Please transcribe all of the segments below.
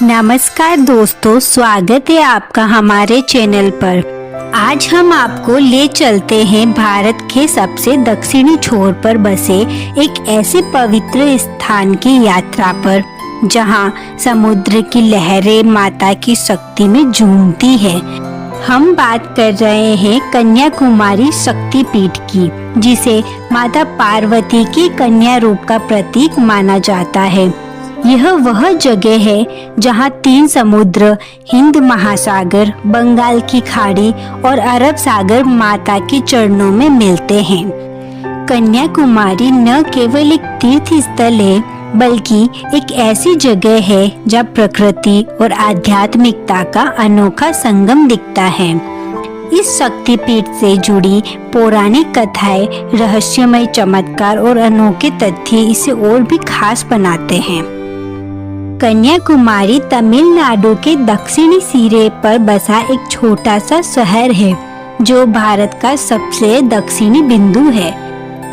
नमस्कार दोस्तों, स्वागत है आपका हमारे चैनल पर। आज हम आपको ले चलते हैं भारत के सबसे दक्षिणी छोर पर बसे एक ऐसे पवित्र स्थान की यात्रा पर जहां समुद्र की लहरें माता की शक्ति में झूमती है। हम बात कर रहे हैं कन्याकुमारी शक्तिपीठ की, जिसे माता पार्वती के कन्या रूप का प्रतीक माना जाता है। यह वह जगह है जहां तीन समुद्र, हिंद महासागर, बंगाल की खाड़ी और अरब सागर माता के चरणों में मिलते हैं। कन्याकुमारी न केवल एक तीर्थ स्थल है, बल्कि एक ऐसी जगह है जहां प्रकृति और आध्यात्मिकता का अनोखा संगम दिखता है। इस शक्तिपीठ से जुड़ी पौराणिक कथाएं, रहस्यमय चमत्कार और अनोखे तथ्य इसे और भी खास बनाते हैं। कन्याकुमारी तमिलनाडु के दक्षिणी सिरे पर बसा एक छोटा सा शहर है, जो भारत का सबसे दक्षिणी बिंदु है।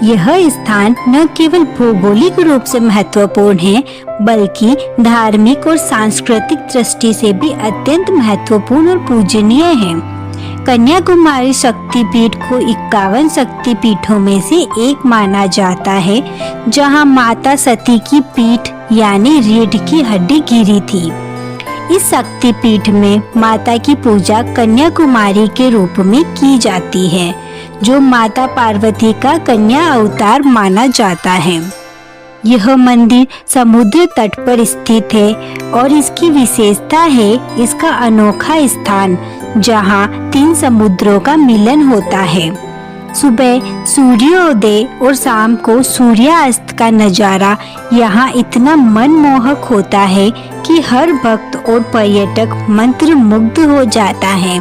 यह स्थान न केवल भौगोलिक रूप से महत्वपूर्ण है, बल्कि धार्मिक और सांस्कृतिक दृष्टि से भी अत्यंत महत्वपूर्ण और पूजनीय है। कन्याकुमारी शक्तिपीठ को 51 शक्तिपीठों में से एक माना जाता है, जहां माता सती की पीठ यानी रीढ़ की हड्डी गिरी थी। इस शक्तिपीठ में माता की पूजा कन्याकुमारी के रूप में की जाती है, जो माता पार्वती का कन्या अवतार माना जाता है। यह मंदिर समुद्र तट पर स्थित है और इसकी विशेषता है इसका अनोखा स्थान, जहां तीन समुद्रों का मिलन होता है। सुबह सूर्योदय और शाम को सूर्यास्त का नजारा यहाँ इतना मनमोहक होता है कि हर भक्त और पर्यटक मंत्रमुग्ध हो जाता है।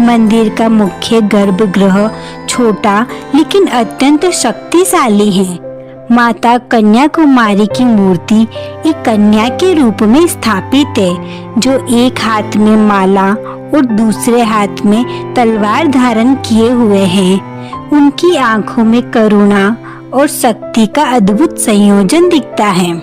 मंदिर का मुख्य गर्भगृह छोटा लेकिन अत्यंत शक्तिशाली है। माता कन्याकुमारी की मूर्ति एक कन्या के रूप में स्थापित है, जो एक हाथ में माला और दूसरे हाथ में तलवार धारण किए हुए हैं। उनकी आंखों में करुणा और शक्ति का अद्भुत संयोजन दिखता है।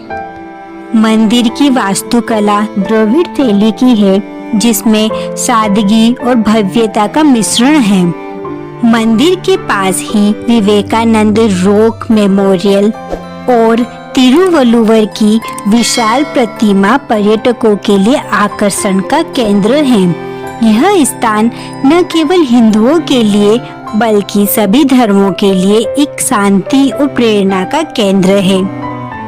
मंदिर की वास्तुकला द्रविड़ शैली की है, जिसमें सादगी और भव्यता का मिश्रण है। मंदिर के पास ही विवेकानंद रॉक मेमोरियल और तिरुवल्लुवर की विशाल प्रतिमा पर्यटकों के लिए आकर्षण का केंद्र है। यह स्थान न केवल हिंदुओं के लिए बल्कि सभी धर्मों के लिए एक शांति और प्रेरणा का केंद्र है।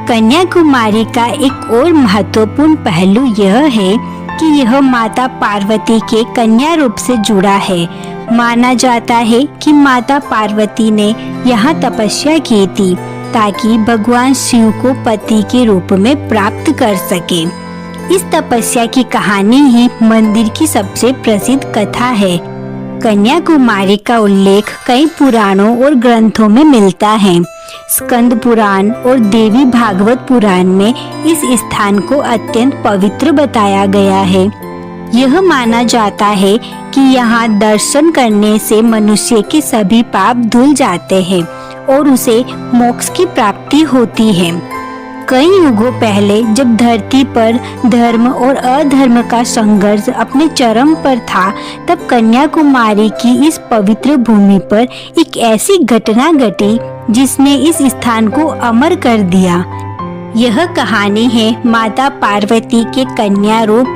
कन्याकुमारी का एक और महत्वपूर्ण पहलू यह है कि यह माता पार्वती के कन्या रूप से जुड़ा है। माना जाता है कि माता पार्वती ने यहाँ तपस्या की थी ताकि भगवान शिव को पति के रूप में प्राप्त कर सके। इस तपस्या की कहानी ही मंदिर की सबसे प्रसिद्ध कथा है। कन्याकुमारी का उल्लेख कई पुराणों और ग्रंथों में मिलता है। स्कंद पुराण और देवी भागवत पुराण में इस स्थान को अत्यंत पवित्र बताया गया है। यह माना जाता है कि यहाँ दर्शन करने से मनुष्य के सभी पाप धुल जाते हैं और उसे मोक्ष की प्राप्ति होती है। कई युगों पहले जब धरती पर धर्म और अधर्म का संघर्ष अपने चरम पर था, तब कन्याकुमारी की इस पवित्र भूमि पर एक ऐसी घटना घटी जिसने इस स्थान को अमर कर दिया। यह कहानी है माता पार्वती के कन्या रूप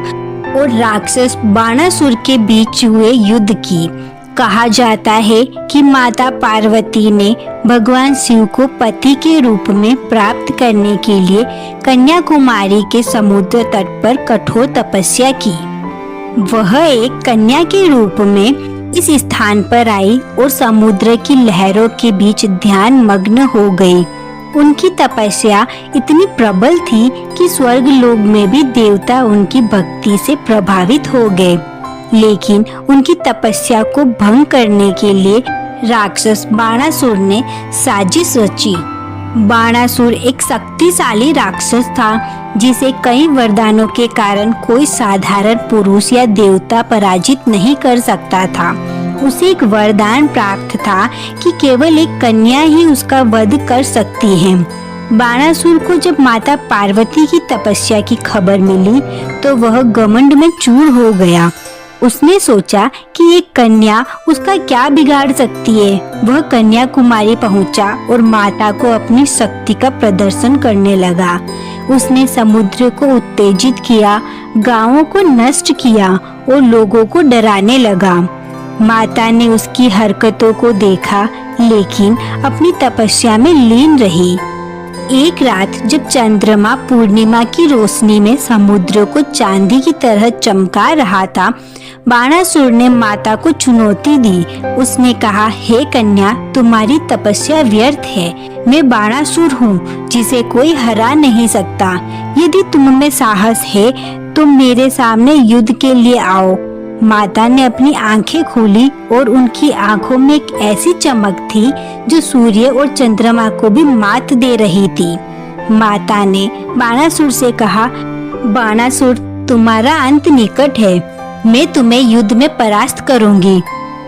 और राक्षस बाणासुर के बीच हुए युद्ध की। कहा जाता है कि माता पार्वती ने भगवान शिव को पति के रूप में प्राप्त करने के लिए कन्याकुमारी के समुद्र तट पर कठोर तपस्या की। वह एक कन्या के रूप में इस स्थान पर आई और समुद्र की लहरों के बीच ध्यान मग्न हो गई। उनकी तपस्या इतनी प्रबल थी कि स्वर्ग लोक में भी देवता उनकी भक्ति से प्रभावित हो गए। लेकिन उनकी तपस्या को भंग करने के लिए राक्षस बाणासुर ने साजिश रची। बाणासुर एक शक्तिशाली राक्षस था, जिसे कई वरदानों के कारण कोई साधारण पुरुष या देवता पराजित नहीं कर सकता था। उसे एक वरदान प्राप्त था कि केवल एक कन्या ही उसका वध कर सकती है। बाणासुर को जब माता पार्वती की तपस्या की खबर मिली तो वह घमंड में चूर हो गया। उसने सोचा कि एक कन्या उसका क्या बिगाड़ सकती है। वह कन्याकुमारी पहुंचा और माता को अपनी शक्ति का प्रदर्शन करने लगा। उसने समुद्र को उत्तेजित किया, गांवों को नष्ट किया और लोगों को डराने लगा। माता ने उसकी हरकतों को देखा, लेकिन अपनी तपस्या में लीन रही। एक रात जब चंद्रमा पूर्णिमा की रोशनी में समुद्र को चांदी की तरह चमका रहा था, बाणासुर ने माता को चुनौती दी। उसने कहा, हे कन्या, तुम्हारी तपस्या व्यर्थ है। मैं बाणासुर हूँ जिसे कोई हरा नहीं सकता। यदि तुम में साहस है तो मेरे सामने युद्ध के लिए आओ। माता ने अपनी आंखें खोली और उनकी आंखों में एक ऐसी चमक थी जो सूर्य और चंद्रमा को भी मात दे रही थी। माता ने बाणासुर से कहा, बाणासुर, तुम्हारा अंत निकट है। मैं तुम्हें युद्ध में परास्त करूंगी।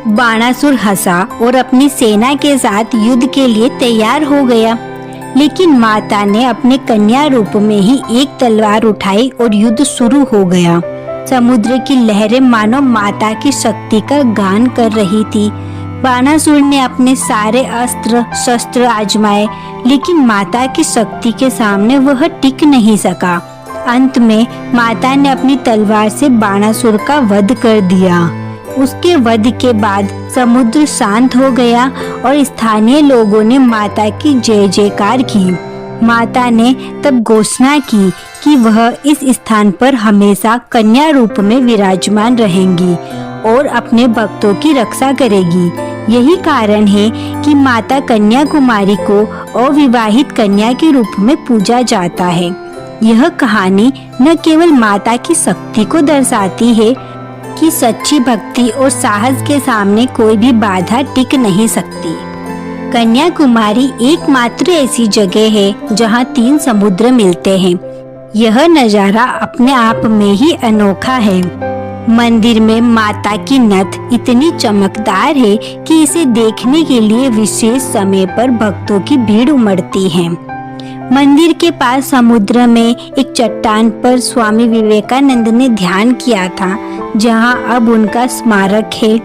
बाणासुर हंसा और अपनी सेना के साथ युद्ध के लिए तैयार हो गया। लेकिन माता ने अपने कन्या रूप में ही एक तलवार उठाई और युद्ध शुरू हो गया। समुद्र की लहरें मानो माता की शक्ति का गान कर रही थी। बाणासुर ने अपने सारे अस्त्र शस्त्र आजमाए, लेकिन माता की शक्ति के सामने वह टिक नहीं सका। अंत में माता ने अपनी तलवार से बाणासुर का वध कर दिया। उसके वध के बाद समुद्र शांत हो गया और स्थानीय लोगों ने माता की जय जयकार की। माता ने तब घोषणा की कि वह इस स्थान पर हमेशा कन्या रूप में विराजमान रहेंगी और अपने भक्तों की रक्षा करेगी। यही कारण है कि माता कन्याकुमारी को अविवाहित कन्या के रूप में पूजा जाता है। यह कहानी न केवल माता की शक्ति को दर्शाती है कि सच्ची भक्ति और साहस के सामने कोई भी बाधा टिक नहीं सकती। कन्याकुमारी एकमात्र ऐसी जगह है जहाँ 3 समुद्र मिलते हैं। यह नज़ारा अपने आप में ही अनोखा है। मंदिर में माता की नथ इतनी चमकदार है कि इसे देखने के लिए विशेष समय पर भक्तों की भीड़ उमड़ती है। मंदिर के पास समुद्र में एक चट्टान पर स्वामी विवेकानंद ने ध्यान किया था, जहां अब उनका स्मारक है।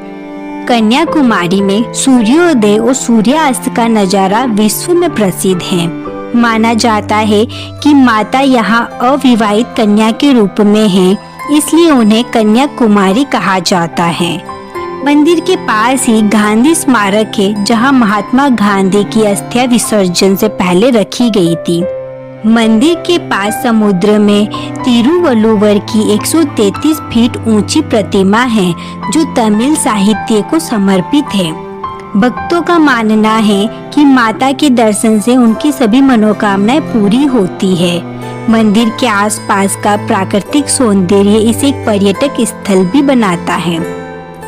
कन्याकुमारी में सूर्योदय और सूर्यास्त का नजारा विश्व में प्रसिद्ध है। माना जाता है कि माता यहाँ अविवाहित कन्या के रूप में है, इसलिए उन्हें कन्याकुमारी कहा जाता है। मंदिर के पास ही गांधी स्मारक है, जहां महात्मा गांधी की अस्थियां विसर्जन से पहले रखी गई थी। मंदिर के पास समुद्र में तिरुवल्लुवर की 133 फीट ऊंची प्रतिमा है, जो तमिल साहित्य को समर्पित है। भक्तों का मानना है कि माता के दर्शन से उनकी सभी मनोकामनाएं पूरी होती है। मंदिर के आसपास का प्राकृतिक सौंदर्य इसे एक पर्यटक स्थल भी बनाता है।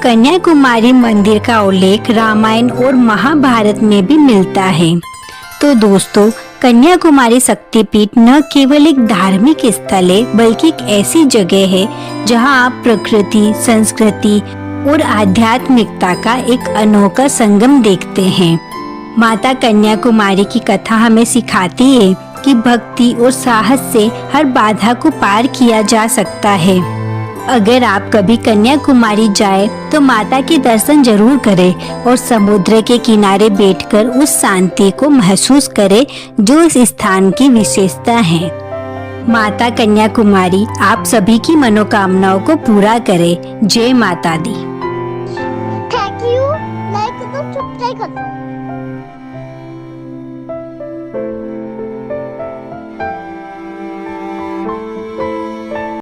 कन्याकुमारी मंदिर का उल्लेख रामायण और महाभारत में भी मिलता है। तो दोस्तों, कन्याकुमारी शक्तिपीठ न केवल एक धार्मिक स्थल है, बल्कि एक ऐसी जगह है जहां आप प्रकृति, संस्कृति और आध्यात्मिकता का एक अनोखा संगम देखते हैं। माता कन्याकुमारी की कथा हमें सिखाती है कि भक्ति और साहस से हर बाधा को पार किया जा सकता है। अगर आप कभी कन्याकुमारी जाए तो माता के दर्शन जरूर करें और समुद्र के किनारे बैठकर उस शांति को महसूस करें जो इस स्थान की विशेषता है। माता कन्याकुमारी आप सभी की मनोकामनाओं को पूरा करे। जय माता दी। Thank you. लाइक करो, सब्सक्राइब करो।